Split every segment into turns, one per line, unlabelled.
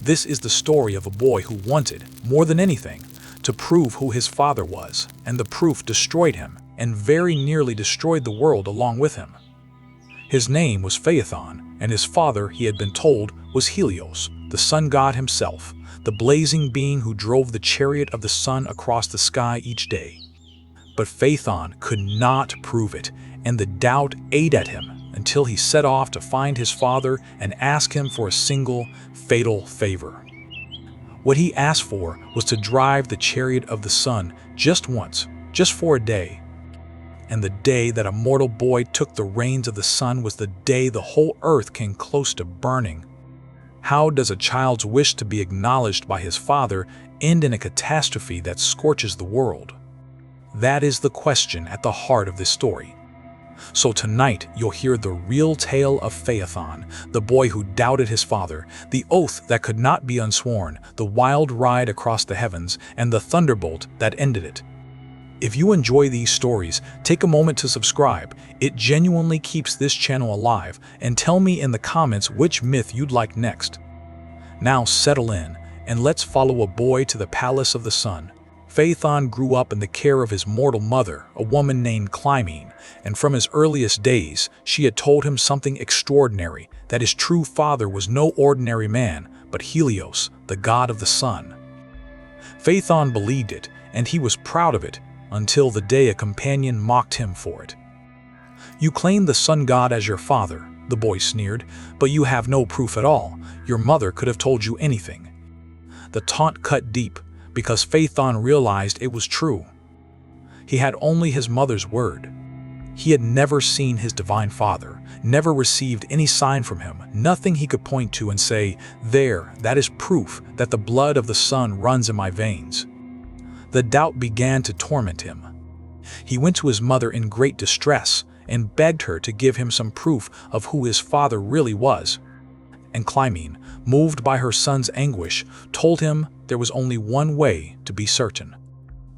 This is the story of a boy who wanted, more than anything, to prove who his father was, and the proof destroyed him, and very nearly destroyed the world along with him. His name was Phaethon, and his father, he had been told, was Helios, the sun god himself, the blazing being who drove the chariot of the sun across the sky each day. But Phaethon could not prove it, and the doubt ate at him until he set off to find his father and ask him for a single, fatal favor. What he asked for was to drive the chariot of the sun just once, just for a day. And the day that a mortal boy took the reins of the sun was the day the whole earth came close to burning. How does a child's wish to be acknowledged by his father end in a catastrophe that scorches the world? That is the question at the heart of this story. So tonight you'll hear the real tale of Phaethon, the boy who doubted his father, the oath that could not be unsworn, the wild ride across the heavens, and the thunderbolt that ended it. If you enjoy these stories, take a moment to subscribe. It genuinely keeps this channel alive, and tell me in the comments which myth you'd like next. Now settle in, and let's follow a boy to the palace of the sun. Phaethon grew up in the care of his mortal mother, a woman named Clymene, and from his earliest days, she had told him something extraordinary, that his true father was no ordinary man, but Helios, the god of the sun. Phaethon believed it, and he was proud of it, until the day a companion mocked him for it. "You claim the sun god as your father," the boy sneered, "but you have no proof at all. Your mother could have told you anything." The taunt cut deep, because Phaethon realized it was true. He had only his mother's word. He had never seen his divine father, never received any sign from him, nothing he could point to and say, "There, that is proof that the blood of the sun runs in my veins." The doubt began to torment him. He went to his mother in great distress and begged her to give him some proof of who his father really was. And Clymene, moved by her son's anguish, told him there was only one way to be certain.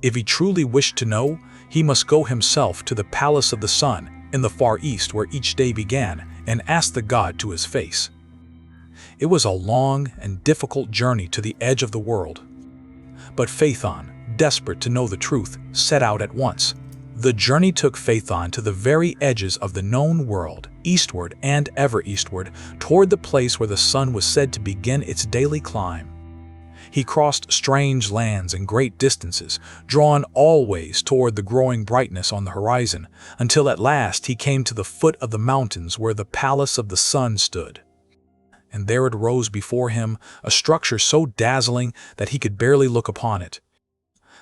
If he truly wished to know, he must go himself to the palace of the sun in the far east where each day began and ask the god to his face. It was a long and difficult journey to the edge of the world. But Phaethon, desperate to know the truth, set out at once. The journey took Phaethon to the very edges of the known world, eastward and ever eastward, toward the place where the sun was said to begin its daily climb. He crossed strange lands and great distances, drawn always toward the growing brightness on the horizon, until at last he came to the foot of the mountains where the palace of the sun stood. And there it rose before him, a structure so dazzling that he could barely look upon it.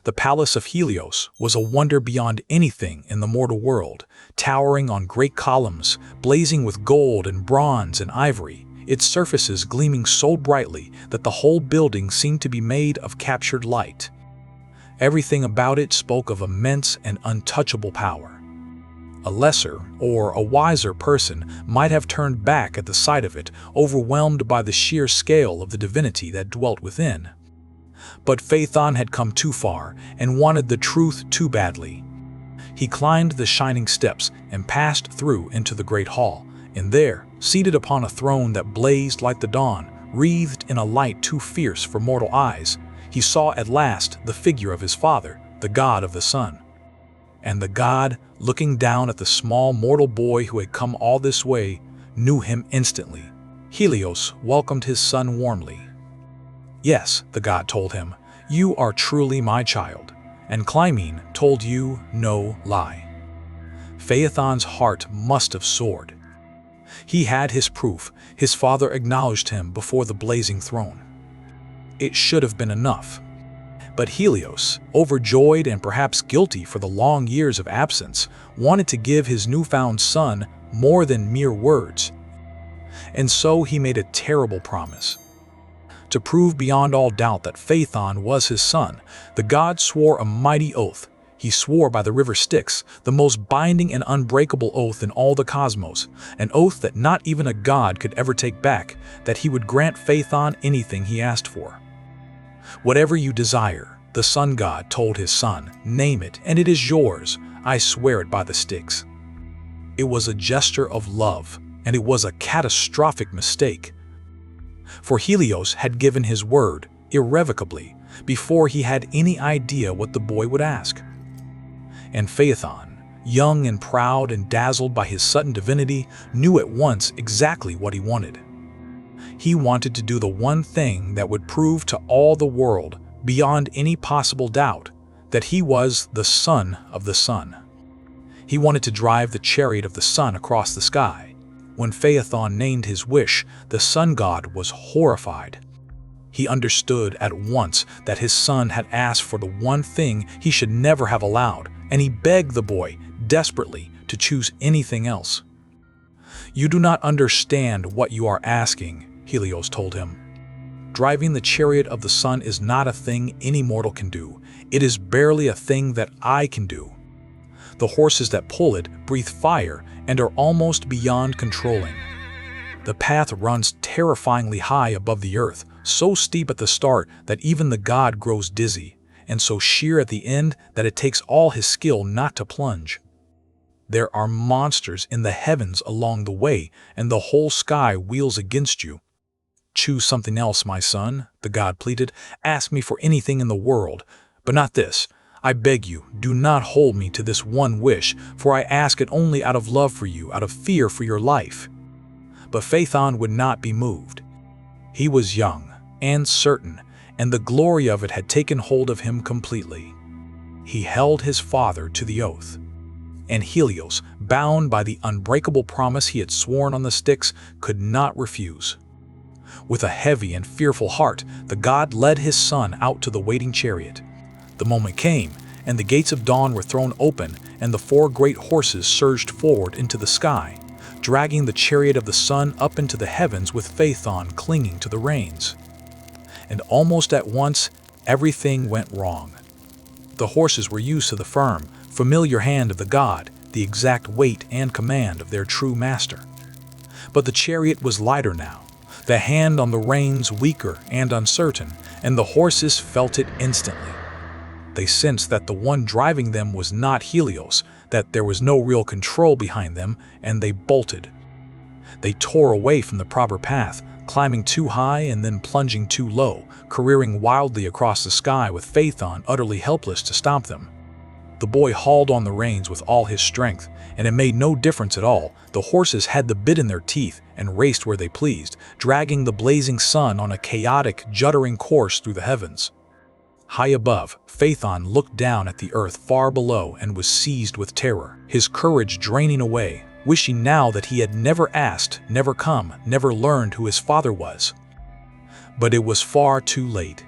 The palace of Helios was a wonder beyond anything in the mortal world, towering on great columns, blazing with gold and bronze and ivory, its surfaces gleaming so brightly that the whole building seemed to be made of captured light. Everything about it spoke of immense and untouchable power. A lesser or a wiser person might have turned back at the sight of it, overwhelmed by the sheer scale of the divinity that dwelt within. But Phaethon had come too far and wanted the truth too badly. He climbed the shining steps and passed through into the great hall, and there, seated upon a throne that blazed like the dawn, wreathed in a light too fierce for mortal eyes, he saw at last the figure of his father, the god of the sun. And the god, looking down at the small mortal boy who had come all this way, knew him instantly. Helios welcomed his son warmly. "Yes," the god told him, "you are truly my child," and Clymene told you no lie. Phaethon's heart must have soared. He had his proof. His father acknowledged him before the blazing throne. It should have been enough. But Helios, overjoyed and perhaps guilty for the long years of absence, wanted to give his newfound son more than mere words. And so he made a terrible promise. To prove beyond all doubt that Phaethon was his son, the god swore a mighty oath. He swore by the river Styx, the most binding and unbreakable oath in all the cosmos, an oath that not even a god could ever take back, that he would grant Phaethon anything he asked for. "Whatever you desire," the sun god told his son, "name it, and it is yours. I swear it by the Styx." It was a gesture of love, and it was a catastrophic mistake. for Helios had given his word, irrevocably, before he had any idea what the boy would ask. And Phaethon, young and proud and dazzled by his sudden divinity, knew at once exactly what he wanted. He wanted to do the one thing that would prove to all the world, beyond any possible doubt, that he was the son of the sun. He wanted to drive the chariot of the sun across the sky. When Phaethon named his wish, the sun god was horrified. He understood at once that his son had asked for the one thing he should never have allowed, and he begged the boy desperately to choose anything else. "You do not understand what you are asking," Helios told him. "Driving the chariot of the sun is not a thing any mortal can do. It is barely a thing that I can do. The horses that pull it breathe fire and are almost beyond controlling. The path runs terrifyingly high above the earth, so steep at the start that even the god grows dizzy, and so sheer at the end that it takes all his skill not to plunge. There are monsters in the heavens along the way, and the whole sky wheels against you. Choose something else, my son," the god pleaded. "Ask me for anything in the world, but not this. I beg you, do not hold me to this one wish, for I ask it only out of love for you, out of fear for your life." But Phaethon would not be moved. He was young and certain, and the glory of it had taken hold of him completely. He held his father to the oath. And Helios, bound by the unbreakable promise he had sworn on the Styx, could not refuse. With a heavy and fearful heart, the god led his son out to the waiting chariot. The moment came, and the gates of dawn were thrown open, and the four great horses surged forward into the sky, dragging the chariot of the sun up into the heavens with Phaethon clinging to the reins. And almost at once, everything went wrong. The horses were used to the firm, familiar hand of the god, the exact weight and command of their true master. But the chariot was lighter now, the hand on the reins weaker and uncertain, and the horses felt it instantly. They sensed that the one driving them was not Helios, that there was no real control behind them, and they bolted. They tore away from the proper path, climbing too high and then plunging too low, careering wildly across the sky with Phaethon utterly helpless to stop them. The boy hauled on the reins with all his strength, and it made no difference at all. The horses had the bit in their teeth and raced where they pleased, dragging the blazing sun on a chaotic, juddering course through the heavens. High above, Phaethon looked down at the earth far below and was seized with terror, his courage draining away, wishing now that he had never asked, never come, never learned who his father was. But it was far too late.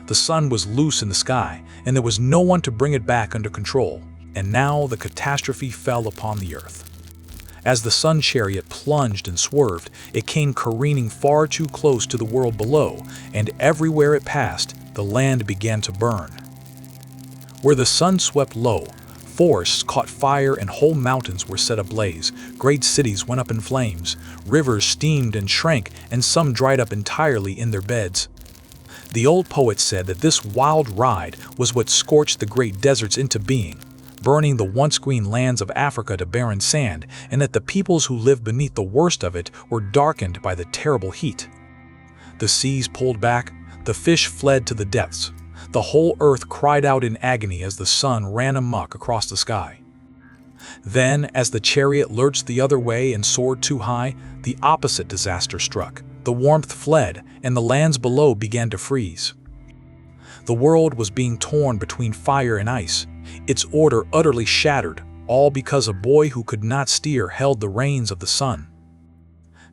The sun was loose in the sky, and there was no one to bring it back under control, and now the catastrophe fell upon the earth. As the sun chariot plunged and swerved, it came careening far too close to the world below, and everywhere it passed, the land began to burn. Where the sun swept low, forests caught fire and whole mountains were set ablaze, great cities went up in flames, rivers steamed and shrank, and some dried up entirely in their beds. The old poet said that this wild ride was what scorched the great deserts into being, burning the once green lands of Africa to barren sand, and that the peoples who lived beneath the worst of it were darkened by the terrible heat. The seas pulled back, the fish fled to the depths. The whole earth cried out in agony as the sun ran amok across the sky. Then, as the chariot lurched the other way and soared too high, the opposite disaster struck. The warmth fled, and the lands below began to freeze. The world was being torn between fire and ice, its order utterly shattered, all because a boy who could not steer held the reins of the sun.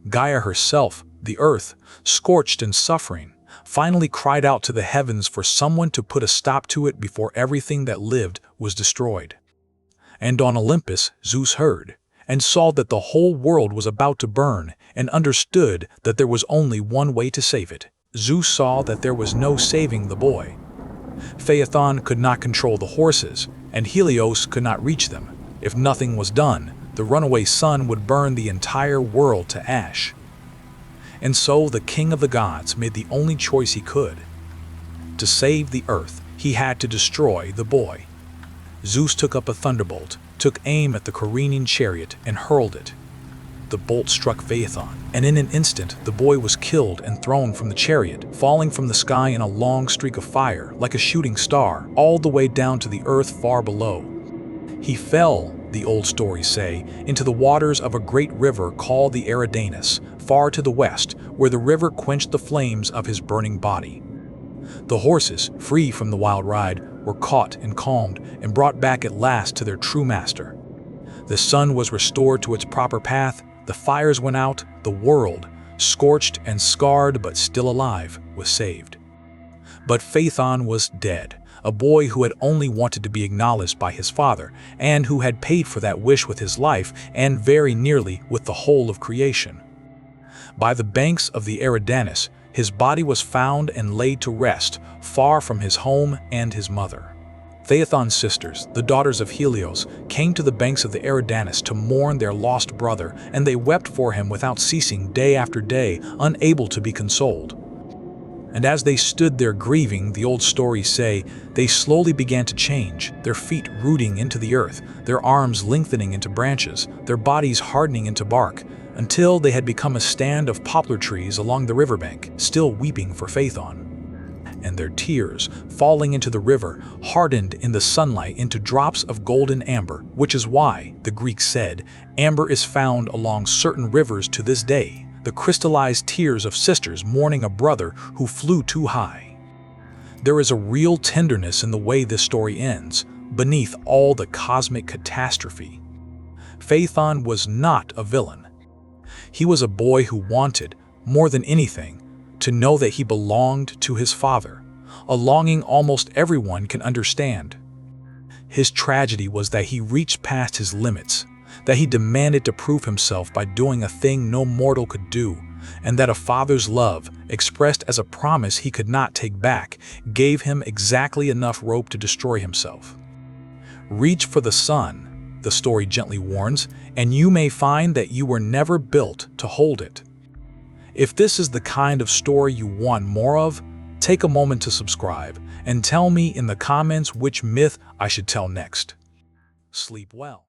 Gaia herself, the earth, scorched and suffering, finally cried out to the heavens for someone to put a stop to it before everything that lived was destroyed. And on Olympus, Zeus heard, and saw that the whole world was about to burn, and understood that there was only one way to save it. Zeus saw that there was no saving the boy. Phaethon could not control the horses, and Helios could not reach them. If nothing was done, the runaway sun would burn the entire world to ash. And so the king of the gods made the only choice he could. To save the earth, he had to destroy the boy. Zeus took up a thunderbolt, took aim at the careening chariot, and hurled it. the bolt struck Phaethon, and in an instant the boy was killed and thrown from the chariot, falling from the sky in a long streak of fire, like a shooting star, all the way down to the earth far below. He fell, the old stories say, into the waters of a great river called the Eridanus, far to the west, where the river quenched the flames of his burning body. The horses, free from the wild ride, were caught and calmed and brought back at last to their true master. The sun was restored to its proper path, the fires went out, the world, scorched and scarred but still alive, was saved. But Phaethon was dead, a boy who had only wanted to be acknowledged by his father, and who had paid for that wish with his life and very nearly with the whole of creation. By the banks of the Eridanus, his body was found and laid to rest, far from his home and his mother. Phaethon's sisters, the daughters of Helios, came to the banks of the Eridanus to mourn their lost brother, and they wept for him without ceasing day after day, unable to be consoled. And as they stood there grieving, the old stories say, they slowly began to change, their feet rooting into the earth, their arms lengthening into branches, their bodies hardening into bark, until they had become a stand of poplar trees along the riverbank, still weeping for Phaethon. And their tears, falling into the river, hardened in the sunlight into drops of golden amber, which is why, the Greeks said, amber is found along certain rivers to this day, the crystallized tears of sisters mourning a brother who flew too high. There is a real tenderness in the way this story ends, beneath all the cosmic catastrophe. Phaethon was not a villain. He was a boy who wanted, more than anything, to know that he belonged to his father, a longing almost everyone can understand. His tragedy was that he reached past his limits, that he demanded to prove himself by doing a thing no mortal could do, and that a father's love, expressed as a promise he could not take back, gave him exactly enough rope to destroy himself. Reach for the sun, the story gently warns, and you may find that you were never built to hold it. If this is the kind of story you want more of, take a moment to subscribe and tell me in the comments which myth I should tell next. Sleep well.